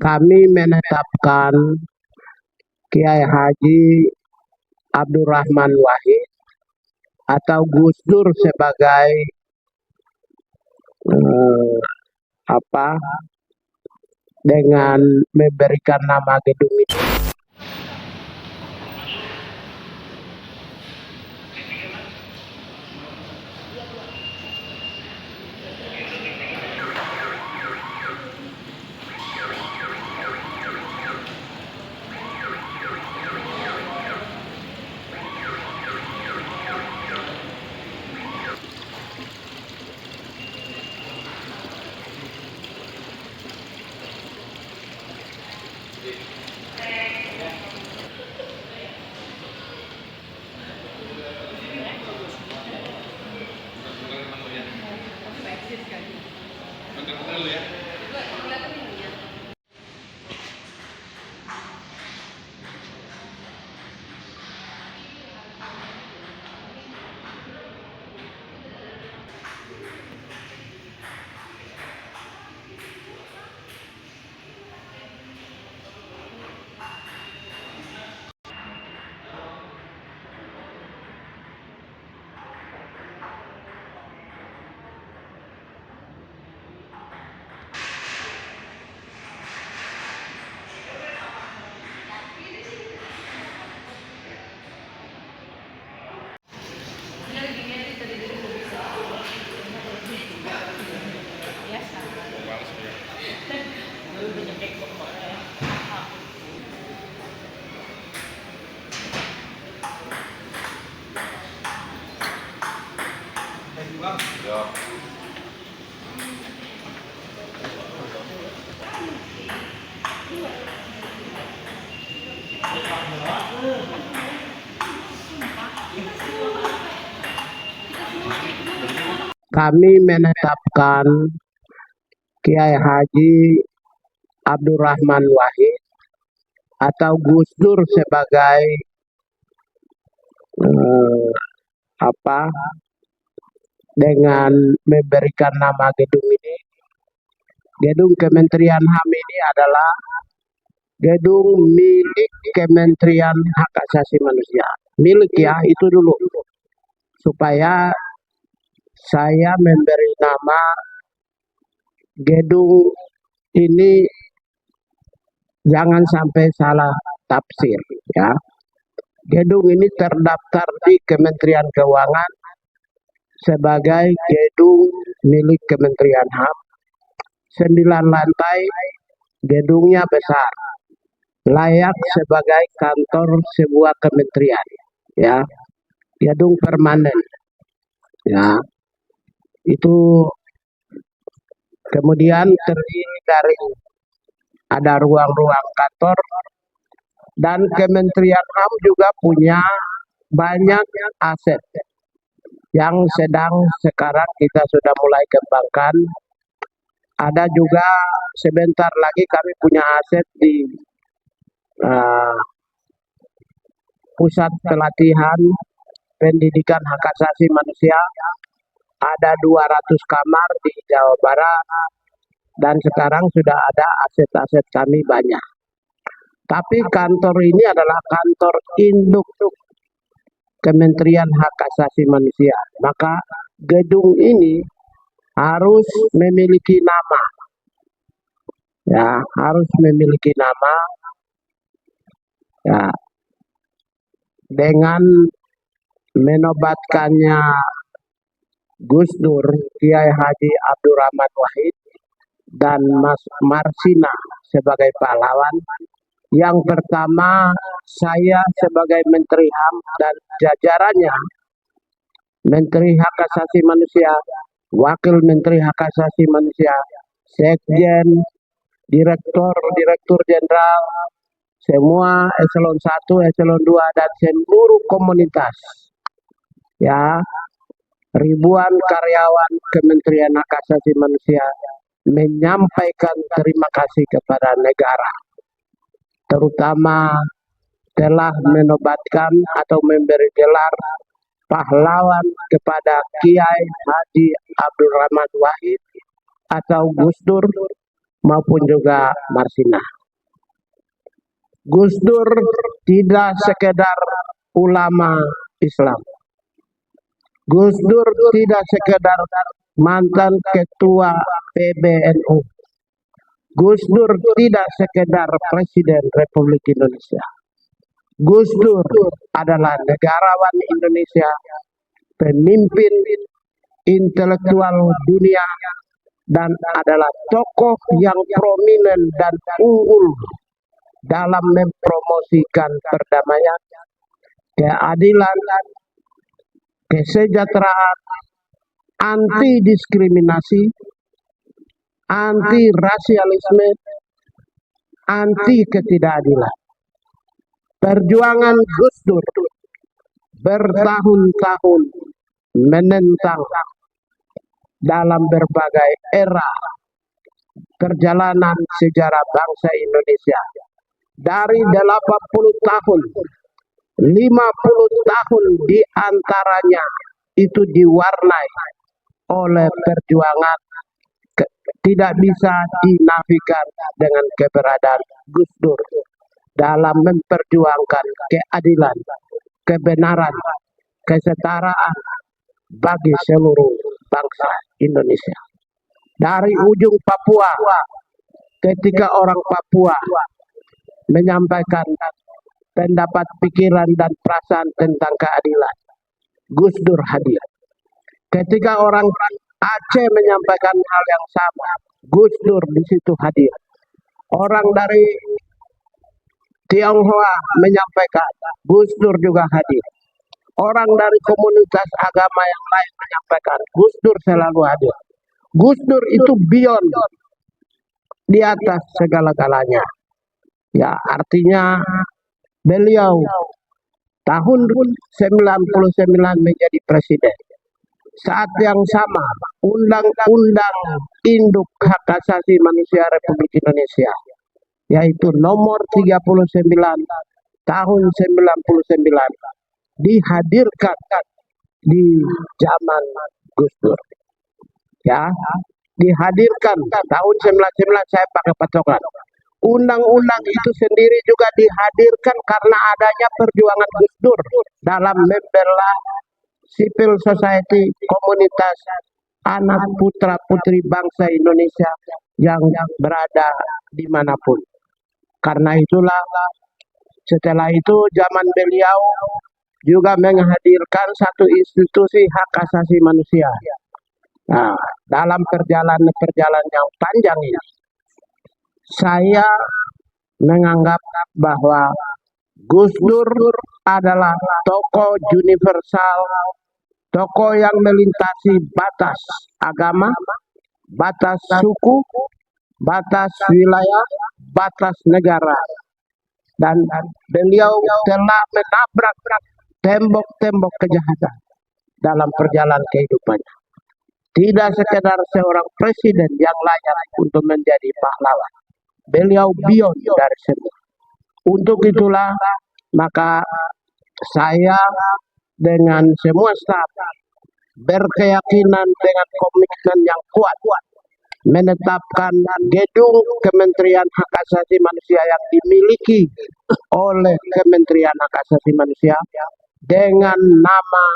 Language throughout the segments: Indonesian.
Kami menetapkan Kiai Haji Abdurrahman Wahid atau Gus Dur sebagai eh, apa dengan memberikan nama gedung ini. Kami menetapkan Kiai Haji Abdurrahman Wahid atau Gus Dur sebagai eh, apa dengan memberikan nama gedung ini. Gedung Kementerian HAM ini adalah gedung milik Kementerian Hak Asasi Manusia. Milik ya, itu dulu. Supaya saya memberi nama gedung ini jangan sampai salah tafsir ya. Gedung ini terdaftar di Kementerian Keuangan sebagai gedung milik Kementerian HAM. 9 lantai, gedungnya besar, layak sebagai kantor sebuah kementerian ya, gedung permanen ya. Itu kemudian terdiri dari ada ruang-ruang kantor, dan Kementerian HAM juga punya banyak aset yang sedang sekarang kita sudah mulai kembangkan. Ada juga sebentar lagi kami punya aset di uh, pusat pelatihan pendidikan hak asasi manusia. Ada 200 kamar di Jawa Barat, dan sekarang sudah ada aset-aset kami banyak. Tapi kantor ini adalah kantor induk Kementerian Hak Asasi Manusia. Maka gedung ini harus memiliki nama. Ya, harus memiliki nama ya, dengan menobatkannya Gus Dur, Kiai Haji Abdurrahman Wahid, dan Mas Marsina sebagai pahlawan. Yang pertama, saya sebagai Menteri HAM dan jajarannya, Menteri Hak Asasi Manusia, Wakil Menteri Hak Asasi Manusia, Sekjen, Direktur Jenderal, semua eselon 1, eselon 2, dan seluruh komunitas. Ya, ribuan karyawan Kementerian Hak Asasi Manusia menyampaikan terima kasih kepada negara, terutama telah menobatkan atau memberi gelar pahlawan kepada Kiai Haji Abdurrahman Wahid atau Gus Dur maupun juga Marsina. Gus Dur tidak sekedar ulama Islam. Gus Dur tidak sekedar mantan ketua PBNU. Gus Dur tidak sekedar Presiden Republik Indonesia. Gus Dur adalah negarawan Indonesia, pemimpin intelektual dunia, dan adalah tokoh yang prominent dan unggul dalam mempromosikan perdamaian, keadilan, kesejahteraan, anti diskriminasi, anti rasialisme, anti ketidakadilan. Perjuangan Gus Dur bertahun-tahun menentang dalam berbagai era perjalanan sejarah bangsa Indonesia. Dari 80 tahun, 50 tahun diantaranya itu diwarnai oleh perjuangan tidak bisa dinafikan dengan keberadaan Gus Dur dalam memperjuangkan keadilan, kebenaran, kesetaraan bagi seluruh bangsa Indonesia. Dari ujung Papua, ketika orang Papua menyampaikan pendapat, pikiran, dan perasaan tentang keadilan, Gus Dur hadir. Ketika orang Aceh menyampaikan hal yang sama, Gus Dur di situ hadir. Orang dari Tionghoa menyampaikan, Gus Dur juga hadir. Orang dari komunitas agama yang lain menyampaikan, Gus Dur selalu hadir. Gus Dur itu beyond, di atas segala-galanya. Ya, artinya beliau tahun 99 menjadi presiden. Saat yang sama, Undang-Undang Induk Hak Asasi Manusia Republik Indonesia, yaitu nomor 39 tahun 99, dihadirkan di zaman Gus Dur. Ya, dihadirkan tahun 99, saya pakai patokan. Undang-undang itu sendiri juga dihadirkan karena adanya perjuangan Gus Dur dalam membela civil society, komunitas anak putra putri bangsa Indonesia yang berada dimanapun. Karena itulah setelah itu zaman beliau juga menghadirkan satu institusi hak asasi manusia. Nah, dalam perjalanan yang panjang ini, saya menganggap bahwa Gus Dur adalah tokoh universal, tokoh yang melintasi batas agama, batas suku, batas wilayah, batas negara. Dan beliau telah menabrak tembok-tembok kejahatan dalam perjalanan kehidupannya. Tidak sekedar seorang presiden yang layak untuk menjadi pahlawan. Beliau beyond dari semua. Untuk itulah maka saya dengan semua staf berkeyakinan dengan komitmen yang kuat menetapkan gedung Kementerian Hak Asasi Manusia yang dimiliki oleh Kementerian Hak Asasi Manusia dengan nama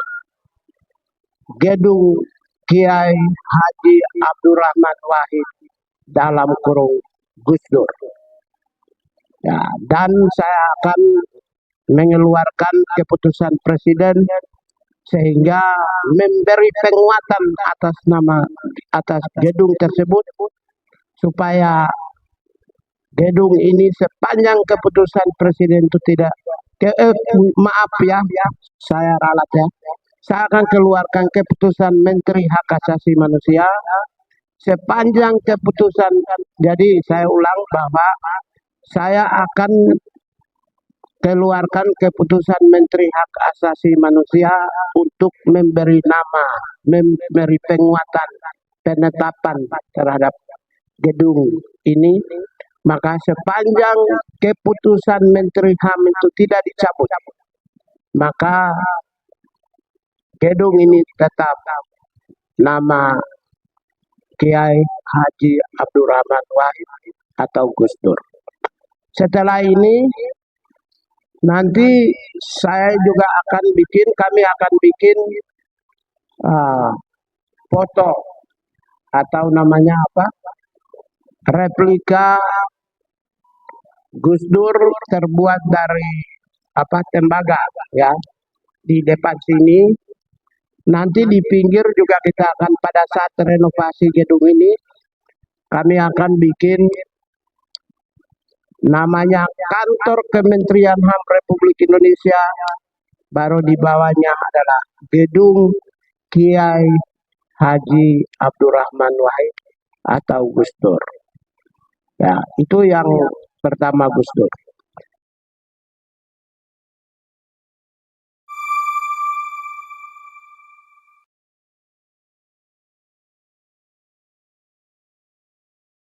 Gedung Kiai Haji Abdurrahman Wahid dalam kurung Gus Dur. Ya, dan saya akan mengeluarkan keputusan presiden sehingga memberi penguatan atas gedung tersebut supaya gedung ini sepanjang keputusan presiden itu tidak maaf ya, saya ralat ya. Saya akan keluarkan keputusan Menteri Hak Asasi Manusia sepanjang keputusan. Jadi saya ulang bahwa saya akan keluarkan keputusan Menteri Hak Asasi Manusia untuk memberi nama, memberi penguatan, penetapan terhadap gedung ini. Maka sepanjang keputusan Menteri HAM itu tidak dicabut, maka gedung ini tetap nama Kiai Haji Abdurrahman Wahid atau Gus Dur. Setelah ini nanti kami akan bikin foto atau namanya apa? Replika Gus Dur terbuat dari tembaga ya. Di depan sini, nanti di pinggir juga kita akan pada saat renovasi gedung ini kami akan bikin namanya Kantor Kementerian HAM Republik Indonesia, baru di bawahnya adalah Gedung Kiai Haji Abdurrahman Wahid atau Gus Dur. Ya, itu yang pertama Gus Dur.